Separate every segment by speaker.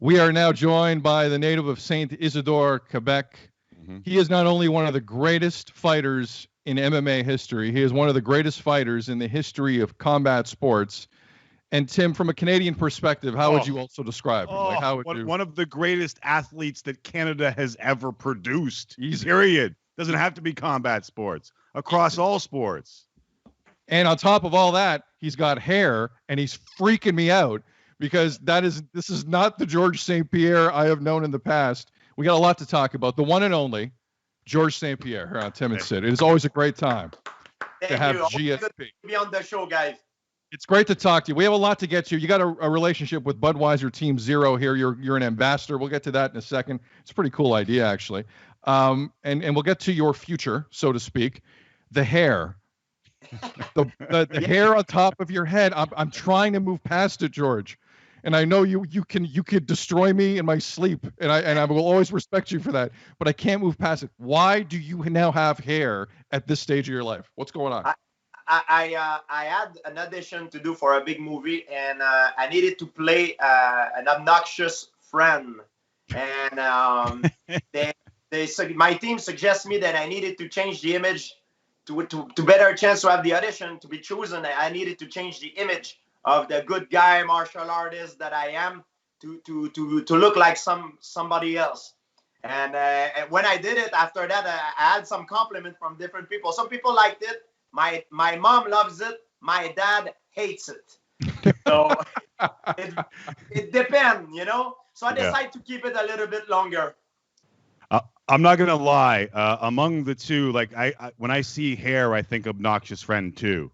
Speaker 1: We are now joined by the native of Saint Isidore, Quebec. He is not only one of the greatest fighters in MMA history, he is one of the greatest fighters in the history of combat sports. And Tim, from a Canadian perspective, how would you also describe him? Like, how would you?
Speaker 2: One of the greatest athletes that Canada has ever produced.
Speaker 1: Easy.
Speaker 2: Period. Doesn't have to be combat sports. Across all sports.
Speaker 1: And on top of all that, he's got hair, and he's freaking me out because this is not the George St-Pierre I have known in the past. We got a lot to talk about. The one and only George St-Pierre here on Tim and Sid. It is always a great time to have GSP.
Speaker 3: Good to be on the show, guys.
Speaker 1: It's great to talk to you. We have a lot to get to. You got a relationship with Budweiser Team Zero here. You're an ambassador. We'll get to that in a second. It's a pretty cool idea, actually. And we'll get to your future, so to speak. The hair. The hair on top of your head. I'm trying to move past it, George. And I know you could destroy me in my sleep, and I will always respect you for that. But I can't move past it. Why do you now have hair at this stage of your life? What's going on?
Speaker 3: I had an audition to do for a big movie, and I needed to play an obnoxious friend. And my team suggested me that I needed to change the image to better chance to have the audition to be chosen. I needed to change the image of the good guy martial artist that I am to look like somebody else. And when I did it, after that, I had some compliment from different people. Some people liked it. My mom loves it. My dad hates it. So it depends, you know. So I decided to keep it a little bit longer.
Speaker 2: I'm not gonna lie. Among the two, like I when I see hair, I think obnoxious friend too.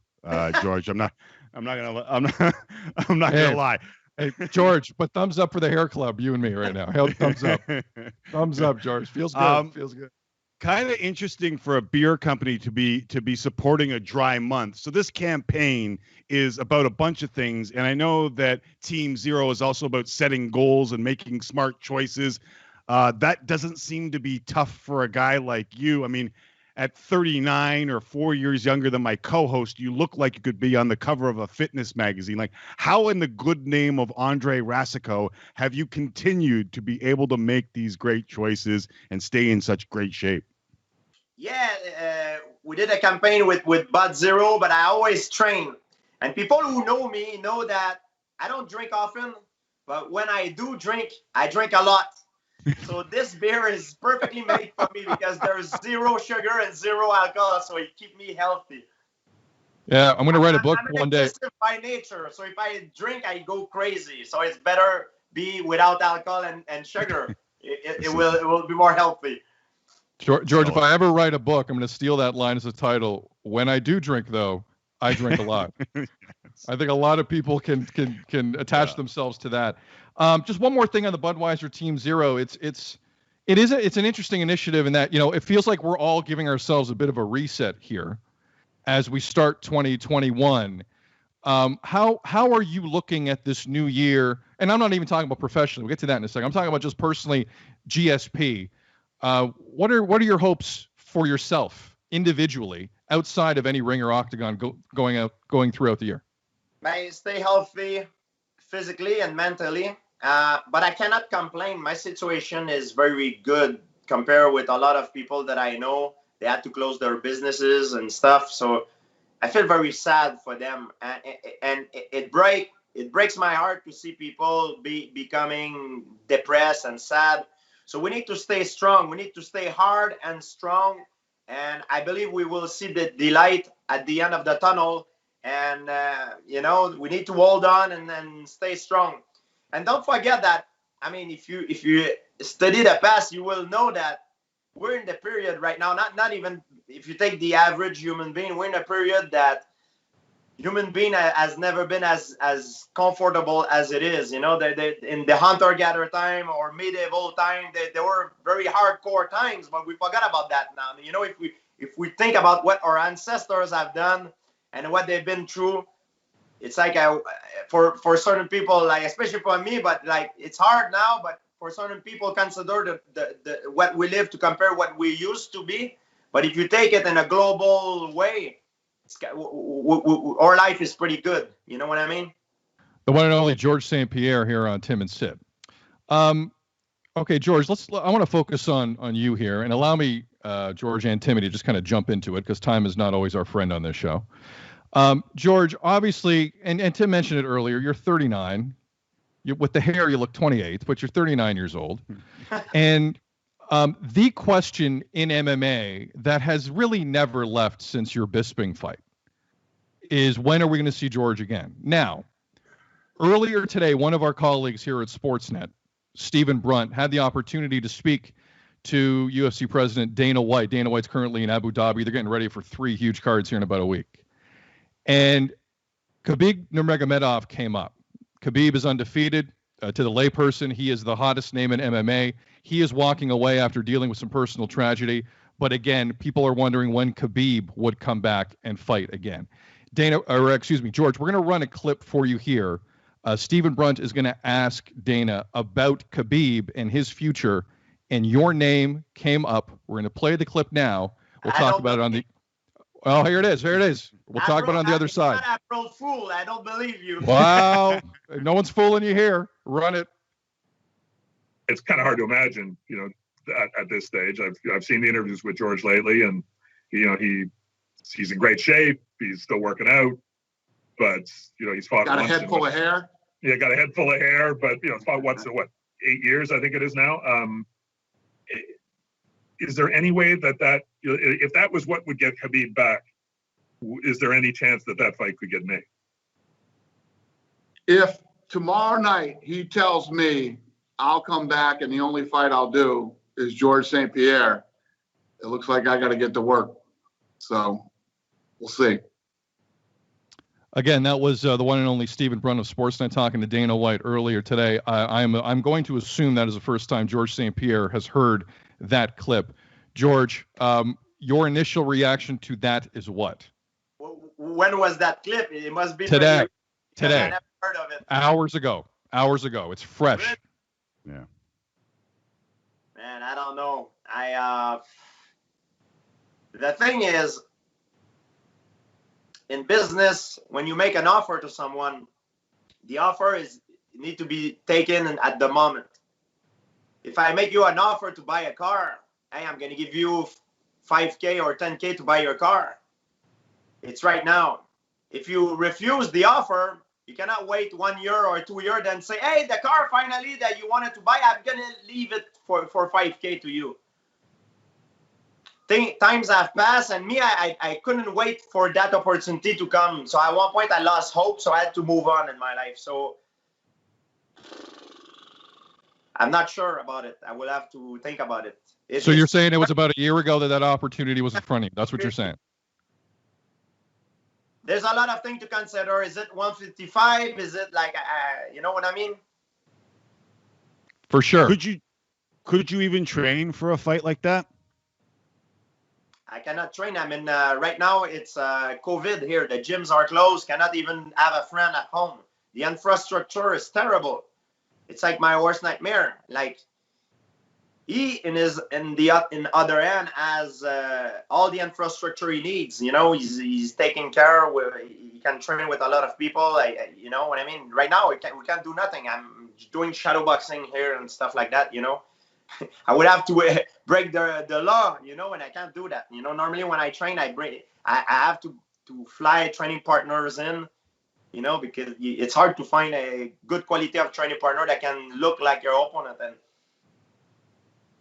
Speaker 2: George, I'm not gonna lie.
Speaker 1: Hey, George, but thumbs up for the hair club, you and me right now. Hell, thumbs up. Thumbs up, George. Feels good. Feels good.
Speaker 2: Kind of interesting for a beer company to be supporting a dry month. So this campaign is about a bunch of things, and I know that Team Zero is also about setting goals and making smart choices. That doesn't seem to be tough for a guy like you. I mean, at 39 or 4 years younger than my co-host, you look like you could be on the cover of a fitness magazine. Like, how in the good name of Andre Rasico have you continued to be able to make these great choices and stay in such great shape?
Speaker 3: Yeah, we did a campaign with Bud Zero, but I always train. And people who know me know that I don't drink often, but when I do drink, I drink a lot. So this beer is perfectly made for me because there's zero sugar and zero alcohol, so it keeps me healthy.
Speaker 1: Yeah, I'm going to write a book one day.
Speaker 3: I'm by nature, so if I drink, I go crazy. So it's better be without alcohol and sugar. It will be more healthy.
Speaker 1: George, if I ever write a book, I'm going to steal that line as a title. When I do drink, though, I drink a lot. Yes. I think a lot of people can attach themselves to that. Just one more thing on the Budweiser Team Zero. It's an interesting initiative in that, you know, it feels like we're all giving ourselves a bit of a reset here as we start 2021. How are you looking at this new year? And I'm not even talking about professionally. We'll get to that in a second. I'm talking about just personally GSP. What are your hopes for yourself individually outside of any ring or octagon going throughout the year?
Speaker 3: I stay healthy physically and mentally, but I cannot complain. My situation is very good compared with a lot of people that I know. They had to close their businesses and stuff, so I feel very sad for them, and it breaks my heart to see people becoming depressed and sad. So we need to stay strong. We need to stay hard and strong. And I believe we will see the light at the end of the tunnel. And, we need to hold on and then stay strong. And don't forget that, I mean, if you study the past, you will know that we're in the period right now, not even if you take the average human being, we're in a period that human being has never been as comfortable as it is. You know, they in the hunter-gatherer time or medieval time, they were very hardcore times, but we forgot about that now. You know, if we think about what our ancestors have done and what they've been through, it's like for certain people, like especially for me, but like it's hard now. But for certain people, consider the what we live to compare what we used to be. But if you take it in a global way, our life is pretty good. You know what I mean?
Speaker 1: The one and only George St-Pierre here on Tim and Sid. Okay, George, I want to focus on you here, and allow me, George and Timmy, to just kind of jump into it, because time is not always our friend on this show. George, obviously, and Tim mentioned it earlier, you're 39. With the hair, you look 28, but you're 39 years old. And the question in MMA that has really never left since your Bisping fight is, when are we going to see George again? Now, earlier today, one of our colleagues here at Sportsnet, Stephen Brunt, had the opportunity to speak to UFC President Dana White. Dana White's currently in Abu Dhabi. They're getting ready for 3 huge cards here in about a week. And Khabib Nurmagomedov came up. Khabib is undefeated. To the layperson, he is the hottest name in MMA. He is walking away after dealing with some personal tragedy. But again, people are wondering when Khabib would come back and fight again. George, we're going to run a clip for you here. Stephen Brunt is going to ask Dana about Khabib and his future, and your name came up. We're going to play the clip now. We'll talk about it on the... Oh, here it is. Here it is. We'll talk about it on the other side.
Speaker 3: I'm not April Fool. I don't believe you.
Speaker 1: Wow. No one's fooling you here. Run it.
Speaker 4: It's kind of hard to imagine, at this stage. I've seen the interviews with George lately, and he's in great shape. He's still working out, but he's fought.
Speaker 5: Got a head full of hair.
Speaker 4: Yeah, got a head full of hair, but it's fought what 8 years, I think it is now. Is there any way that if that was what would get Khabib back, is there any chance that fight could get made?
Speaker 5: If tomorrow night he tells me I'll come back and the only fight I'll do is George St-Pierre, it looks like I got to get to work. So we'll see.
Speaker 1: Again, that was the one and only Stephen Brunt of Sportsnet talking to Dana White earlier today. I'm going to assume that is the first time George St-Pierre has heard that clip. George, your initial reaction to that is what?
Speaker 3: When was that clip? It must be
Speaker 1: today.
Speaker 3: Today. I never heard of it.
Speaker 1: Hours ago. It's fresh.
Speaker 3: Really?
Speaker 2: Yeah.
Speaker 3: Man, I don't know. The thing is, in business, when you make an offer to someone, the offer need to be taken at the moment. If I make you an offer to buy a car, hey, I'm going to give you $5,000 or $10,000 to buy your car. It's right now. If you refuse the offer, you cannot wait 1 year or 2 years and say, hey, the car finally that you wanted to buy, I'm going to leave it for $5,000 to you. Times have passed, and me, I couldn't wait for that opportunity to come. So at one point, I lost hope, so I had to move on in my life. So I'm not sure about it. I will have to think about it.
Speaker 1: So you're saying it was about a year ago that opportunity was in front of you. That's what you're saying.
Speaker 3: There's a lot of things to consider. Is it 155? Is it like, you know what I mean?
Speaker 1: For sure.
Speaker 2: Could you even train for a fight like that?
Speaker 3: I cannot train. I mean, right now it's COVID here. The gyms are closed. Cannot even have a friend at home. The infrastructure is terrible. It's like my worst nightmare. Like he in other end has all the infrastructure he needs. He's taking care. He can train with a lot of people. You know what I mean? Right now we can't do nothing. I'm doing shadow boxing here and stuff like that. I would have to break the law, and I can't do that. Normally when I train, I have to fly training partners in, because it's hard to find a good quality of training partner that can look like your opponent. And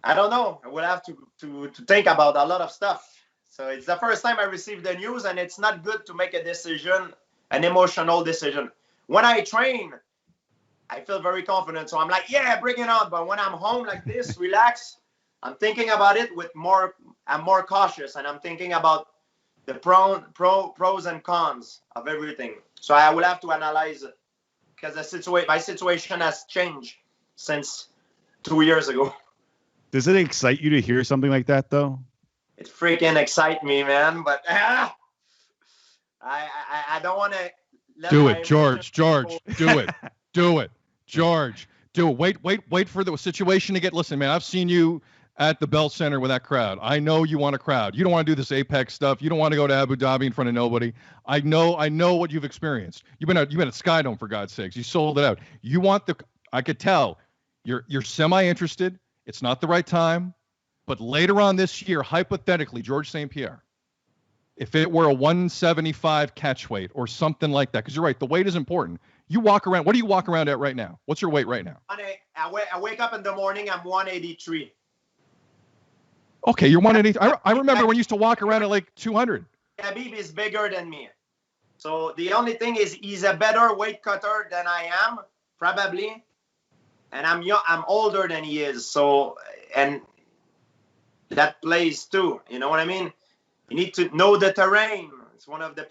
Speaker 3: I don't know. I will have to think about a lot of stuff. So it's the first time I received the news, and it's not good to make a decision, an emotional decision. When I train, I feel very confident. So I'm like, yeah, bring it on. But when I'm home like this, relax, I'm thinking about it I'm more cautious, and I'm thinking about the pros and cons of everything. So I will have to analyze it, because my situation has changed since 2 years ago.
Speaker 2: Does it excite you to hear something like that, though?
Speaker 3: It freaking excites me, man. But I don't want to.
Speaker 1: Do it, George. Do it. Do it, George. Do it. Wait for the situation to get. Listen, man, I've seen you at the Bell Center with that crowd. I know you want a crowd. You don't want to do this Apex stuff. You don't want to go to Abu Dhabi in front of nobody. I know what you've experienced. You've been at Skydome, for God's sakes. You sold it out. I could tell You're semi-interested. It's not the right time. But later on this year, hypothetically, George St-Pierre, if it were a 175 catch weight or something like that, because you're right, the weight is important. You walk around. What do you walk around at right now? What's your weight right now?
Speaker 3: I wake up in the morning, I'm 183.
Speaker 1: Okay, you're 180. I remember when you used to walk around at like 200.
Speaker 3: Khabib is bigger than me. So the only thing is he's a better weight cutter than I am, probably. And I'm young, I'm older than he is. So, and that plays too. You know what I mean? You need to know the terrain. It's one of the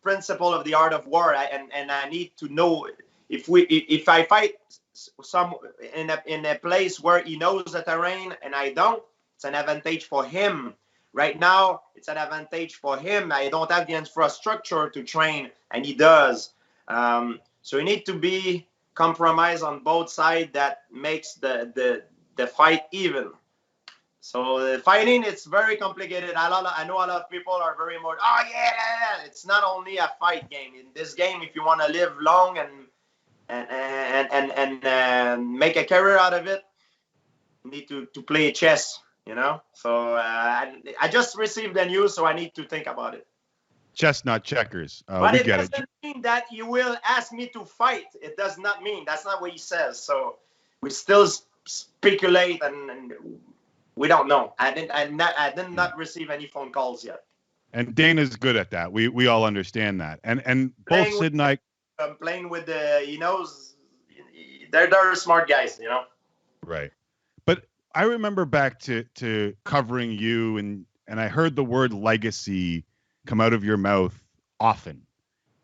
Speaker 3: principle of the art of war. And I need to know if I fight some in a place where he knows the terrain and I don't, it's an advantage for him. Right now, it's an advantage for him. I don't have the infrastructure to train, and he does. So you need to be compromised on both sides. That makes the fight even. So fighting, it's very complicated. I know a lot of people are very much, oh yeah. It's not only a fight game. In this game, if you want to live long and make a career out of it, you need to play chess. You know, so I just received the news, so I need to think about it.
Speaker 2: Chess, not checkers.
Speaker 3: But it doesn't mean that you will ask me to fight. It does not mean. That's not what he says. So we still speculate, and we don't know. I did not receive any phone calls yet.
Speaker 2: And Dana's good at that. We all understand that. And both Sid and I.
Speaker 3: I'm playing with he knows. They're smart guys, you know.
Speaker 2: Right. But I remember back to covering you, and I heard the word legacy come out of your mouth often.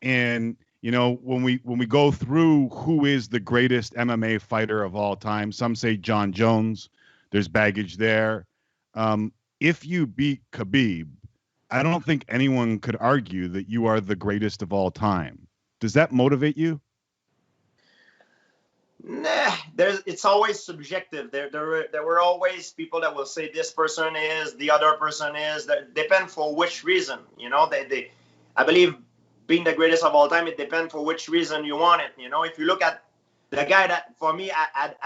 Speaker 2: And you know, when we go through who is the greatest MMA fighter of all time, some say John Jones. There's baggage there. If you beat Khabib, I don't think anyone could argue that you are the greatest of all time. Does that motivate you?
Speaker 3: Nah, it's always subjective. There were always people that will say this person is, the other person is. That depend for which reason. You know, I believe being the greatest of all time, it depends for which reason you want it. You know, if you look at the guy that, for me,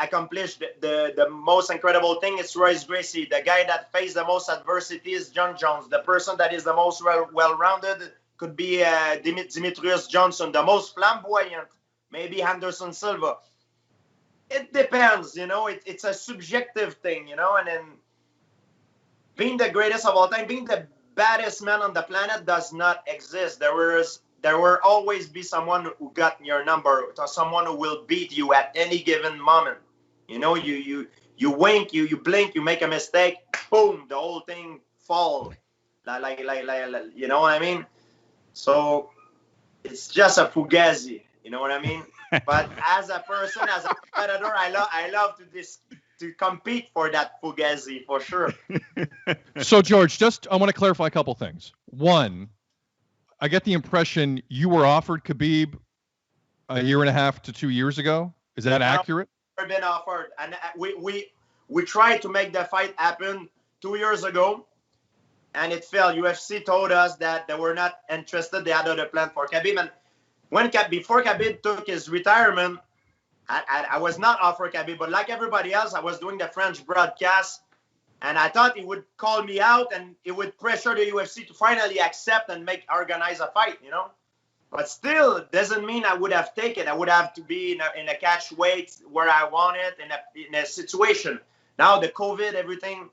Speaker 3: accomplished the most incredible thing, it's Royce Gracie. The guy that faced the most adversity is John Jones. The person that is the most well-rounded could be Demetrius Johnson. The most flamboyant, maybe Anderson Silva. It depends, you know. It's a subjective thing, you know. And then being the greatest of all time, being the baddest man on the planet does not exist. There will always be someone who got your number, or someone who will beat you at any given moment. You know, you wink, you blink, you make a mistake, boom, the whole thing falls. Like you know what I mean? So it's just a fugazi. You know what I mean? But as a person, as a competitor, I love to compete for that fugazi for sure.
Speaker 1: So George, I want to clarify a couple things. One, I get the impression you were offered Khabib a year and a half to 2 years ago. Is that accurate?
Speaker 3: We've been offered, and we tried to make the fight happen 2 years ago, and it failed. UFC told us that they were not interested. They had other plan for Khabib, and before Khabib took his retirement, I was not offered Khabib, but like everybody else, I was doing the French broadcast, and I thought he would call me out and it would pressure the UFC to finally accept and organize a fight, you know. But still, it doesn't mean I would have taken. I would have to be in a catch weight where I want it, in a situation. Now the COVID, everything,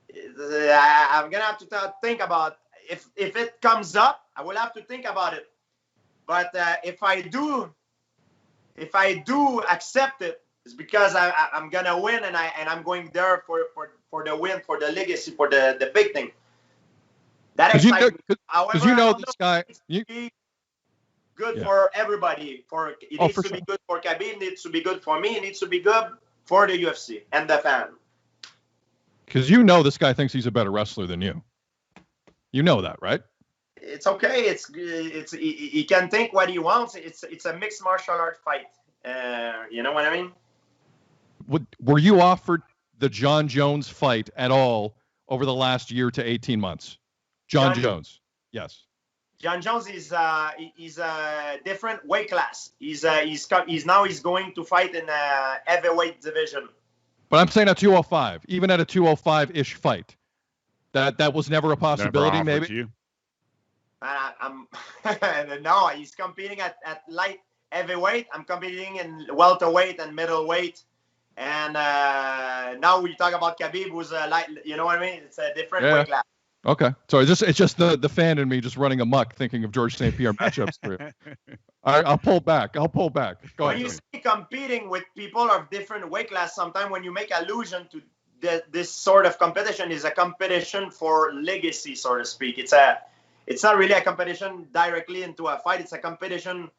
Speaker 3: I'm gonna have to think about. If it comes up, I will have to think about it. But if I do accept it, it's because I'm gonna win, and I'm going there for the win, for the legacy, for the big thing. That excites me.
Speaker 1: Because you know this guy.
Speaker 3: Good for everybody. It needs to be good for Khabib. It needs to be good for me. It needs to be good for the UFC and the fan.
Speaker 1: Because you know this guy thinks he's a better wrestler than you. You know that, right?
Speaker 3: It's okay. He can think what he wants. It's a mixed martial art fight. You know what I mean?
Speaker 1: Were you offered the John Jones fight at all over the last year to 18 months? John Jones. Yes.
Speaker 3: John Jones is he's a different weight class. He's going to fight in a heavyweight division.
Speaker 1: But I'm saying at 205, even at a 205-ish fight, that was never a possibility.
Speaker 2: Never offered
Speaker 1: maybe.
Speaker 2: You.
Speaker 3: I'm no, he's competing at light heavyweight. I'm competing in welterweight and middleweight. And now we talk about Khabib, who's a light. You know what I mean? It's a different weight class.
Speaker 1: Okay, so it's just the fan in me just running amok, thinking of George St-Pierre matchups for you. I'll pull back. Go
Speaker 3: when
Speaker 1: ahead.
Speaker 3: you see competing with people of different weight class, sometimes when you make allusion to this sort of competition is a competition for legacy, so to speak. It's not really a competition directly into a fight. It's a competition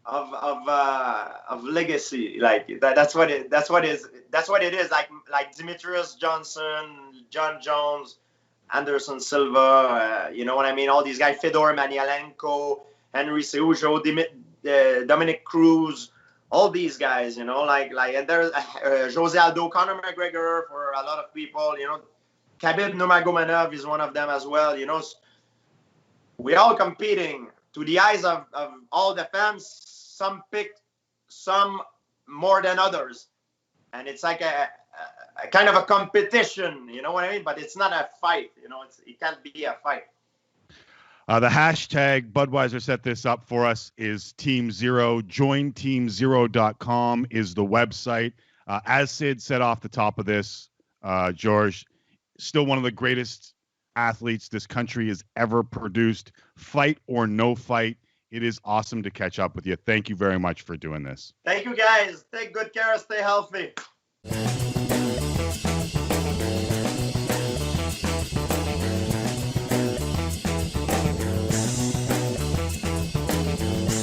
Speaker 3: of legacy. Like that's what it is. Like Demetrius Johnson, John Jones, Anderson Silva, you know what I mean? All these guys, Fedor Emelianenko, Henry Cejudo, Dominic Cruz, all these guys, you know, and there's Jose Aldo, Conor McGregor for a lot of people, you know. Khabib Nurmagomedov is one of them as well, you know. We're all competing. To the eyes of all the fans, some pick some more than others. And it's like a kind of a competition, you know what I mean? But it's not a fight, you know. It can't be a fight.
Speaker 2: The hashtag Budweiser set this up for us is Team Zero. JoinTeamZero.com is the website. As Sid said off the top of this, George, still one of the greatest athletes this country has ever produced. Fight or no fight, it is awesome to catch up with you. Thank you very much for doing this.
Speaker 3: Thank you, guys. Take good care. Stay healthy.